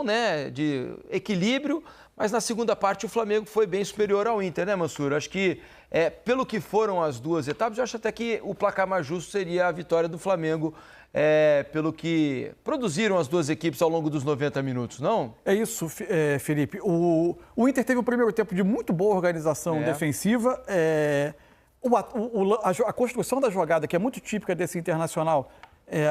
né, de equilíbrio, mas na segunda parte o Flamengo foi bem superior ao Inter, né, Mansur? Acho que, pelo que foram as duas etapas, eu acho até que o placar mais justo seria a vitória do Flamengo, pelo que produziram as duas equipes ao longo dos 90 minutos, não? É isso, Felipe. O Inter teve um primeiro tempo de muito boa organização defensiva. A construção da jogada, que é muito típica desse Internacional,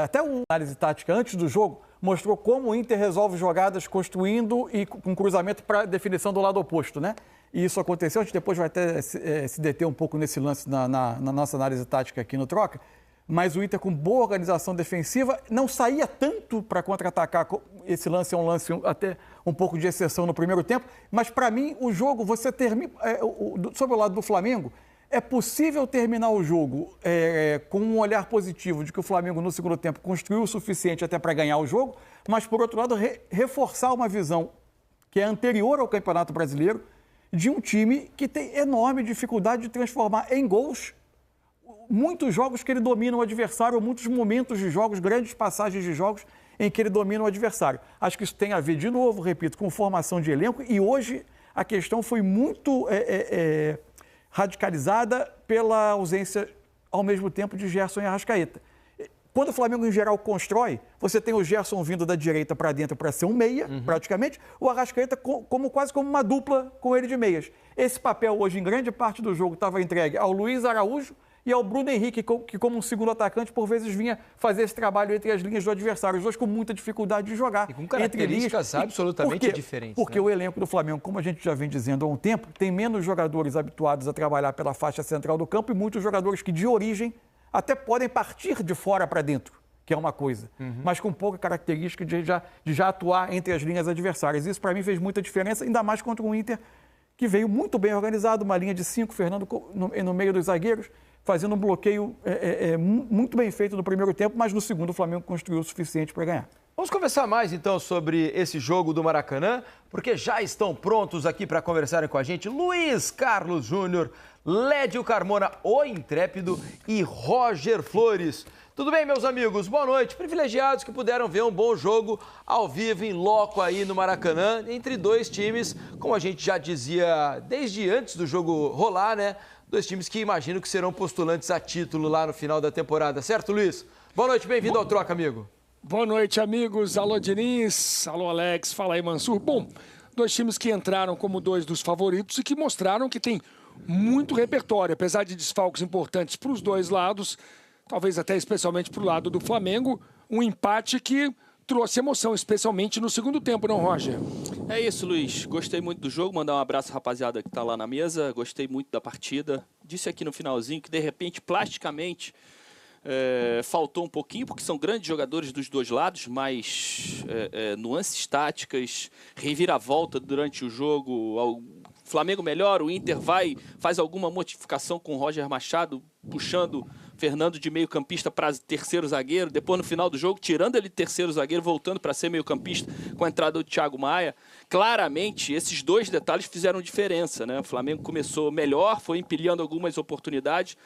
até uma análise tática antes do jogo, mostrou como o Inter resolve jogadas construindo e com cruzamento para definição do lado oposto, né? E isso aconteceu, a gente depois vai até se deter um pouco nesse lance na nossa análise tática aqui no Troca, mas o Inter com boa organização defensiva não saía tanto para contra-atacar. Esse lance é um lance até um pouco de exceção no primeiro tempo, mas para mim o jogo, você termina, sobre o lado do Flamengo, é possível terminar o jogo com um olhar positivo de que o Flamengo, no segundo tempo, construiu o suficiente até para ganhar o jogo, mas, por outro lado, reforçar uma visão que é anterior ao Campeonato Brasileiro de um time que tem enorme dificuldade de transformar em gols muitos jogos que ele domina o adversário, ou muitos momentos de jogos, grandes passagens de jogos em que ele domina o adversário. Acho que isso tem a ver, de novo, repito, com formação de elenco, e hoje a questão foi muito radicalizada pela ausência, ao mesmo tempo, de Gerson e Arrascaeta. Quando o Flamengo, em geral, constrói, você tem o Gerson vindo da direita para dentro para ser um meia, praticamente, o Arrascaeta quase como uma dupla com ele de meias. Esse papel, hoje, em grande parte do jogo, estava entregue ao Luiz Araújo e ao Bruno Henrique, que como um segundo atacante, por vezes vinha fazer esse trabalho entre as linhas do adversário. Os dois com muita dificuldade de jogar. E com características absolutamente diferentes. Porque né? O elenco do Flamengo, como a gente já vem dizendo há um tempo, tem menos jogadores habituados a trabalhar pela faixa central do campo e muitos jogadores que, de origem, até podem partir de fora para dentro, que é uma coisa, mas com pouca característica de já atuar entre as linhas adversárias. Isso, para mim, fez muita diferença, ainda mais contra um Inter que veio muito bem organizado, uma linha de 5, Fernando no meio dos zagueiros, fazendo um bloqueio muito bem feito no primeiro tempo, mas no segundo o Flamengo construiu o suficiente para ganhar. Vamos conversar mais, então, sobre esse jogo do Maracanã, porque já estão prontos aqui para conversarem com a gente Luiz Carlos Júnior, Lédio Carmona, o Intrépido, e Roger Flores. Tudo bem, meus amigos? Boa noite. Privilegiados que puderam ver um bom jogo ao vivo, em loco aí no Maracanã, entre dois times, como a gente já dizia desde antes do jogo rolar, né? Dois times que imagino que serão postulantes a título lá no final da temporada, certo, Luiz? Boa noite, bem-vindo ao Troca, amigo. Boa noite, amigos. Alô, Diniz. Alô, Alex. Fala aí, Mansur. Bom, dois times que entraram como dois dos favoritos e que mostraram que tem muito repertório, apesar de desfalques importantes para os dois lados, talvez até especialmente para o lado do Flamengo, um empate que trouxe emoção, especialmente no segundo tempo, não, Roger? É isso, Luiz. Gostei muito do jogo. Mandar um abraço, rapaziada, que tá lá na mesa. Gostei muito da partida. Disse aqui no finalzinho que, de repente, plasticamente, faltou um pouquinho, porque são grandes jogadores dos dois lados, mas nuances táticas, reviravolta durante o jogo. O Flamengo melhora, o Inter faz alguma modificação com o Roger Machado, puxando Fernando de meio campista para terceiro zagueiro, depois no final do jogo, tirando ele de terceiro zagueiro, voltando para ser meio campista com a entrada do Thiago Maia. Claramente, esses dois detalhes fizeram diferença, né? O Flamengo começou melhor, foi empilhando algumas oportunidades.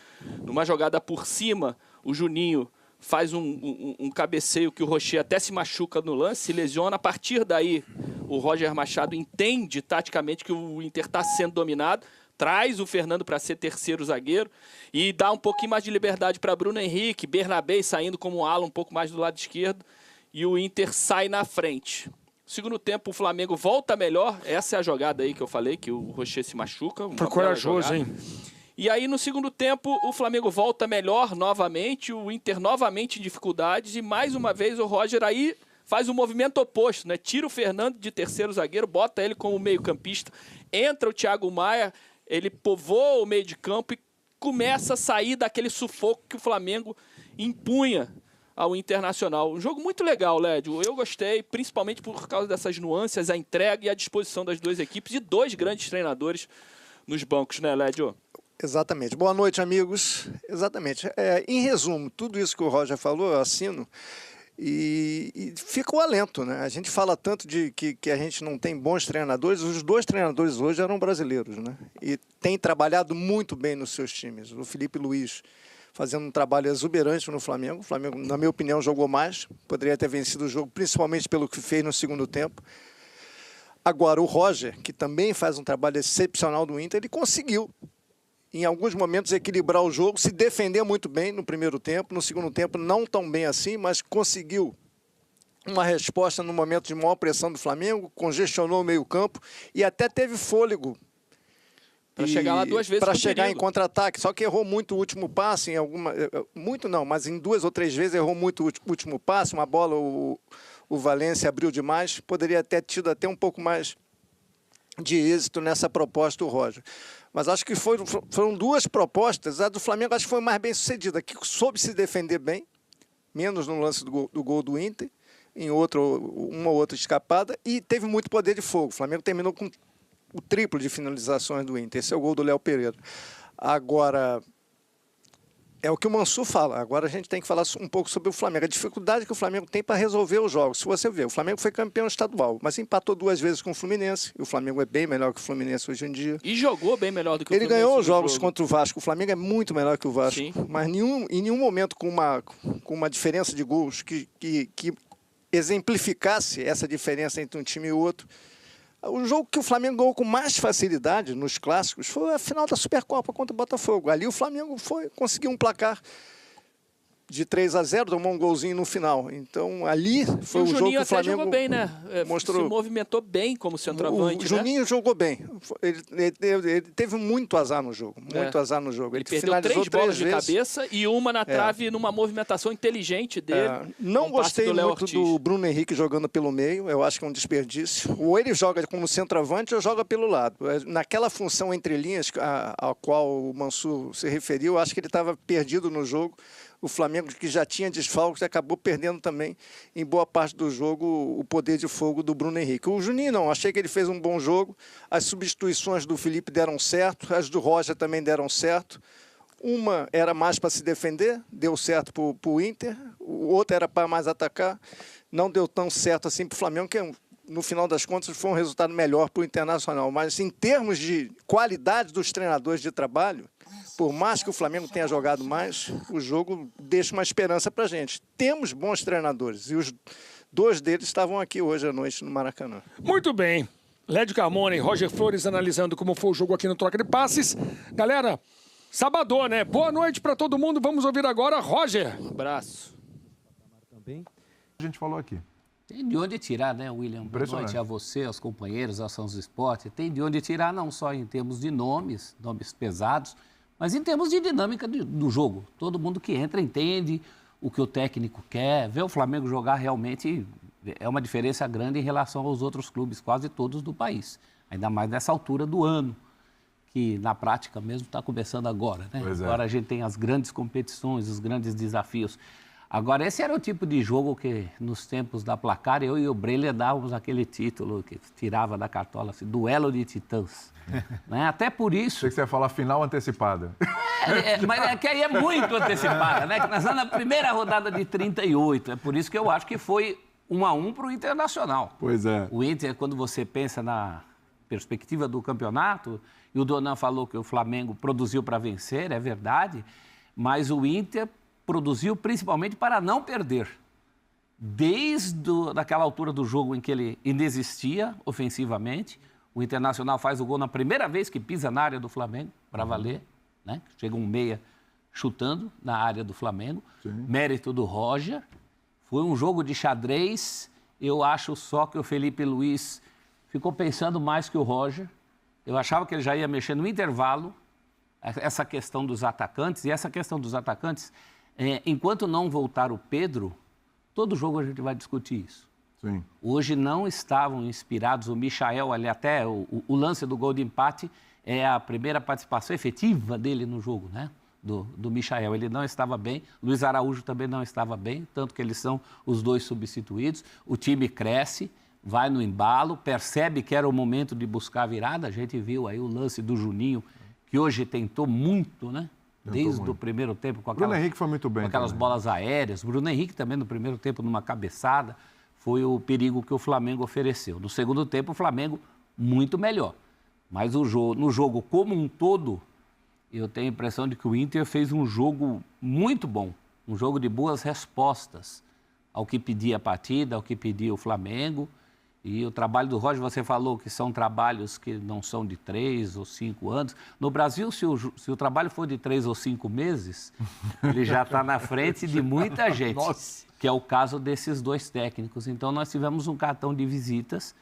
Numa jogada por cima, o Juninho faz um cabeceio que o Rocher até se machuca no lance, se lesiona. A partir daí, o Roger Machado entende taticamente que o Inter está sendo dominado, traz o Fernando para ser terceiro zagueiro e dá um pouquinho mais de liberdade para Bruno Henrique, Bernabé saindo como ala um pouco mais do lado esquerdo e o Inter sai na frente. Segundo tempo, o Flamengo volta melhor. Essa é a jogada aí que eu falei, que o Rocher se machuca. Foi corajoso, hein? E aí, no segundo tempo, o Flamengo volta melhor novamente, o Inter novamente em dificuldades e mais uma vez o Roger aí faz o movimento oposto, né? Tira o Fernando de terceiro zagueiro, bota ele como meio campista, entra o Thiago Maia, ele povoa o meio de campo e começa a sair daquele sufoco que o Flamengo impunha ao Internacional. Um jogo muito legal, Lédio. Eu gostei, principalmente por causa dessas nuances, a entrega e a disposição das duas equipes e dois grandes treinadores nos bancos, né, Lédio? Exatamente. Boa noite, amigos. Exatamente. Em resumo, tudo isso que o Roger falou, eu assino. E fica o alento, né? A gente fala tanto de que a gente não tem bons treinadores. Os dois treinadores hoje eram brasileiros, né? E têm trabalhado muito bem nos seus times. O Felipe Luiz fazendo um trabalho exuberante no Flamengo. O Flamengo, na minha opinião, jogou mais. Poderia ter vencido o jogo, principalmente pelo que fez no segundo tempo. Agora, o Roger, que também faz um trabalho excepcional do Inter, ele conseguiu, em alguns momentos, equilibrar o jogo, se defender muito bem no primeiro tempo, no segundo tempo não tão bem assim, mas conseguiu uma resposta no momento de maior pressão do Flamengo, congestionou o meio-campo e até teve fôlego para chegar lá 2 vezes para com chegar perigo. em contra-ataque, só que errou muito o último passe, muito não, mas em 2 ou 3 vezes errou muito o último passe, uma bola o Valencia abriu demais, poderia ter tido até um pouco mais de êxito nessa proposta o Roger. Mas acho que foram 2 propostas, a do Flamengo acho que foi mais bem sucedida, que soube se defender bem, menos no lance do gol do Inter, em uma ou outra escapada, e teve muito poder de fogo. O Flamengo terminou com o triplo de finalizações do Inter. Esse é o gol do Léo Pereira. Agora, é o que o Mansur fala. Agora a gente tem que falar um pouco sobre o Flamengo. A dificuldade que o Flamengo tem para resolver os jogos. Se você ver, o Flamengo foi campeão estadual, mas empatou 2 vezes com o Fluminense. E o Flamengo é bem melhor que o Fluminense hoje em dia. E jogou bem melhor do que o Ele Fluminense. ganhou os jogos contra o Vasco. O Flamengo é muito melhor que o Vasco. Sim. Mas em nenhum momento com uma diferença de gols que exemplificasse essa diferença entre um time e o outro. O jogo que o Flamengo ganhou com mais facilidade nos clássicos foi a final da Supercopa contra o Botafogo. Ali o Flamengo conseguiu um placar de 3-0, tomou um golzinho no final. Então, ali foi o jogo que o Flamengo jogou bem, né? mostrou. Se movimentou bem como centroavante, O Juninho jogou bem. Ele teve muito azar no jogo. Muito azar no jogo. Ele perdeu 3 bolas de cabeça e uma na trave numa movimentação inteligente dele. Não gostei muito do Bruno Henrique jogando pelo meio. Eu acho que é um desperdício. Ou ele joga como centroavante ou joga pelo lado. Naquela função entre linhas a qual o Mansur se referiu, eu acho que ele estava perdido no jogo. O Flamengo, que já tinha desfalques, acabou perdendo também, em boa parte do jogo, o poder de fogo do Bruno Henrique. O Juninho não, achei que ele fez um bom jogo. As substituições do Felipe deram certo, as do Roger também deram certo. Uma era mais para se defender, deu certo para o Inter. O outro era para mais atacar. Não deu tão certo assim para o Flamengo, que no final das contas foi um resultado melhor para o Internacional. Mas em termos de qualidade dos treinadores de trabalho, por mais que o Flamengo tenha jogado mais, o jogo deixa uma esperança para a gente. Temos bons treinadores e os 2 deles estavam aqui hoje à noite no Maracanã. Muito bem. Lédio Carmona e Roger Flores analisando como foi o jogo aqui no Troca de Passes. Galera, sabadão, né? Boa noite para todo mundo. Vamos ouvir agora Roger. Abraço. Também. A gente falou aqui. Tem de onde tirar, né, William? Boa noite a você, aos companheiros, aos Sons do Esporte. Tem de onde tirar não só em termos de nomes pesados, mas em termos de dinâmica do jogo. Todo mundo que entra entende o que o técnico quer. Ver o Flamengo jogar realmente é uma diferença grande em relação aos outros clubes, quase todos do país. Ainda mais nessa altura do ano, que na prática mesmo está começando agora, né? Agora a gente tem as grandes competições, os grandes desafios. Agora, esse era o tipo de jogo que, nos tempos da Placar, eu e o Breler dávamos aquele título que tirava da cartola, assim, duelo de titãs. Né? Até por isso... Achei que você ia falar final antecipada. Mas é que aí é muito antecipada, né? Que nós estamos na primeira rodada de 38. É por isso que eu acho que foi 1-1 para o Internacional. Pois é. O Inter, quando você pensa na perspectiva do campeonato, e o Donan falou que o Flamengo produziu para vencer, é verdade, mas o Inter produziu principalmente para não perder. Desde daquela altura do jogo em que ele inexistia ofensivamente, o Internacional faz o gol na primeira vez que pisa na área do Flamengo, para valer, né? Chega um meia chutando na área do Flamengo. Sim. Mérito do Roger. Foi um jogo de xadrez. Eu acho só que o Felipe Luiz ficou pensando mais que o Roger. Eu achava que ele já ia mexer no intervalo, essa questão dos atacantes. E essa questão dos atacantes, enquanto não voltar o Pedro, todo jogo a gente vai discutir isso. Sim. Hoje não estavam inspirados. O Michael, ali até o lance do gol de empate é a primeira participação efetiva dele no jogo, né? Do Michael. Ele não estava bem, Luiz Araújo também não estava bem, tanto que eles são os 2 substituídos. O time cresce, vai no embalo, percebe que era o momento de buscar a virada. A gente viu aí o lance do Juninho, que hoje tentou muito, né? Desde o primeiro tempo, com Bruno Henrique foi muito bem, com aquelas bolas aéreas. Bruno Henrique também no primeiro tempo, numa cabeçada, foi o perigo que o Flamengo ofereceu. No segundo tempo, o Flamengo muito melhor. Mas no jogo como um todo, eu tenho a impressão de que o Inter fez um jogo muito bom. Um jogo de boas respostas ao que pedia a partida, ao que pedia o Flamengo. E o trabalho do Roger, você falou que são trabalhos que não são de 3 ou 5 anos. No Brasil, se o trabalho for de 3 ou 5 meses, ele já está na frente de muita gente, Nossa. que é o caso desses 2 técnicos. Então, nós tivemos um cartão de visitas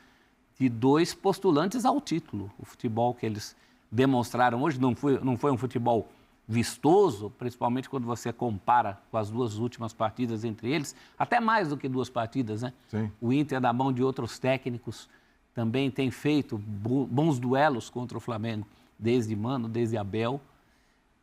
de 2 postulantes ao título. O futebol que eles demonstraram hoje não foi um futebol vistoso, principalmente quando você compara com as 2 últimas partidas entre eles, até mais do que 2 partidas, né? Sim. O Inter, na mão de outros técnicos, também tem feito bons duelos contra o Flamengo, desde Mano, desde Abel,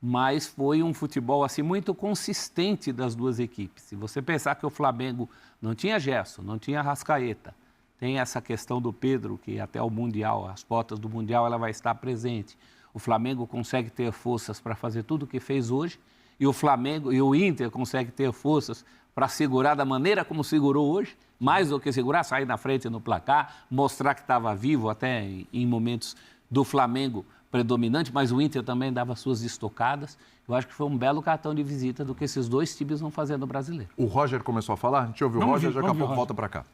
mas foi um futebol assim muito consistente das 2 equipes. Se você pensar que o Flamengo não tinha Gerson, não tinha Arrascaeta, tem essa questão do Pedro, que até o Mundial, as portas do Mundial, ela vai estar presente. O Flamengo consegue ter forças para fazer tudo o que fez hoje e o Inter consegue ter forças para segurar da maneira como segurou hoje, mais do que segurar, sair na frente no placar, mostrar que estava vivo até em momentos do Flamengo predominante, mas o Inter também dava suas estocadas. Eu acho que foi um belo cartão de visita do que esses 2 times vão fazer no Brasileiro. O Roger começou a falar, a gente ouviu o Roger, daqui a pouco volta para cá.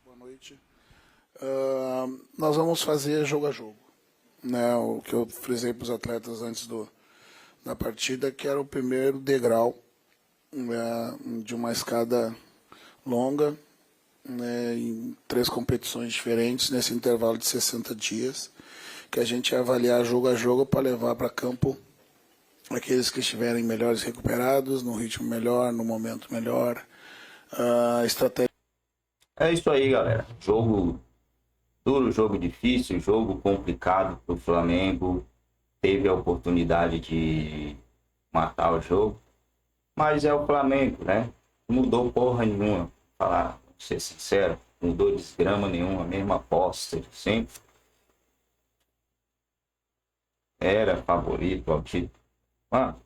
Boa noite. Nós vamos fazer jogo a jogo. Né, o que eu frisei para os atletas antes da partida, que era o primeiro degrau de uma escada longa, né, em 3 competições diferentes, nesse intervalo de 60 dias, que a gente ia avaliar jogo a jogo para levar para campo aqueles que estiverem melhores recuperados, no ritmo melhor, no momento melhor, estratégia. É isso aí, galera. Jogo duro, jogo difícil, jogo complicado para o Flamengo. Teve a oportunidade de matar o jogo, mas é o Flamengo, né? Não mudou porra nenhuma, pra ser sincero, não mudou desgrama nenhuma, a mesma aposta de sempre. Era favorito ao título. Mano,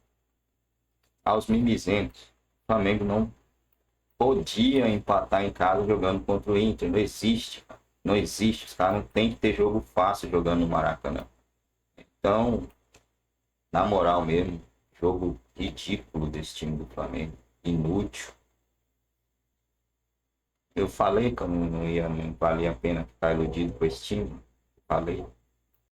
aos mimizentos, o Flamengo não podia empatar em casa jogando contra o Inter, não existe, cara. Não existe, os caras não tem que ter jogo fácil jogando no Maracanã. Então, na moral mesmo, jogo ridículo desse time do Flamengo, inútil. Eu falei que eu não valia a pena ficar iludido com esse time, falei.